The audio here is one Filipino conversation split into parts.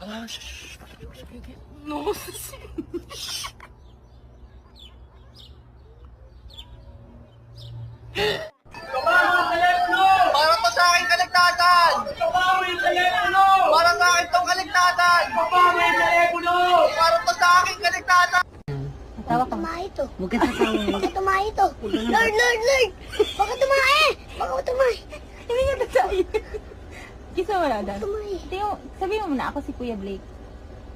Shh. No. Para to sa aking kaligtasan! Para sa akin tong kaligtasan! Para to sa aking kaligtasan! Tawa ka. Tumae ito. Huwag ka tatawa. Baka tumae ito. Lord, Lord, Lord! Baka tumae! Baka tumae! Hindi niya tatay. Kisa wala dan. Tumae. Sabihin mo na ako si Kuya Blake.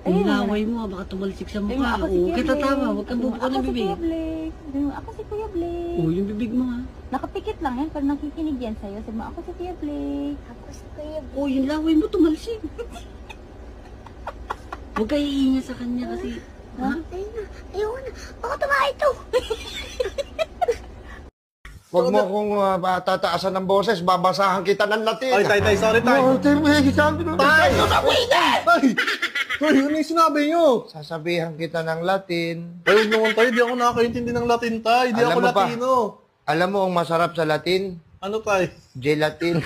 Ang laway mo, baka tumalsik sa Sabihin mo, mukha. ako si Huwag Kuya ka tatawa. Blake. Huwag kang bubuka ng Ako si bibig. Kuya Blake. Sabihin mo, ako si Kuya Blake. Oh, yung bibig mo ha. Nakapikit lang yan, pero nakikinig yan sa'yo. Sabi mo, ako si Kuya Blake. Ako si Kuya B. Oh, yung laway mo tumalsik. Huwag ka iingat sa kanya kasi... Ha? Ayun na. Ayun na. Baka tumae ito. Huwag mo akong tataasan ng boses, babasahan kita ng Latin. Ay, tay, sorry, tay. Oh, tay, may sabi ko. Tay! Tay! Tay, ano yung sinabi nyo? Sasabihan kita ng Latin. Ay, huwag naman tayo, di ako nakakaintindi ng Latin, tay. Di Alam ako mo ba? Latino. Alam mo ang masarap sa Latin? Ano, tay? Gelatin.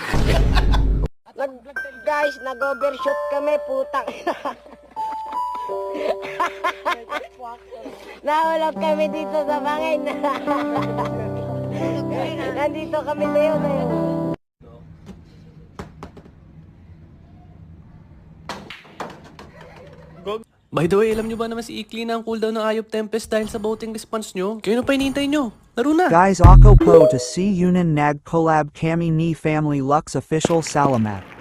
Guys, nag-overshoot kami, putang. Nahulog kami dito sa bangin. Nandito kami tayo. By the way, alam nyo ba naman si Ikli na ang cooldown ng Ayop Tempest dahil sa voting response nyo? Kayo na pa hinihintay nyo. Laro na! Guys, Ako Po to see Yunin Nag collab Kami Ni Family Lux official Salamat.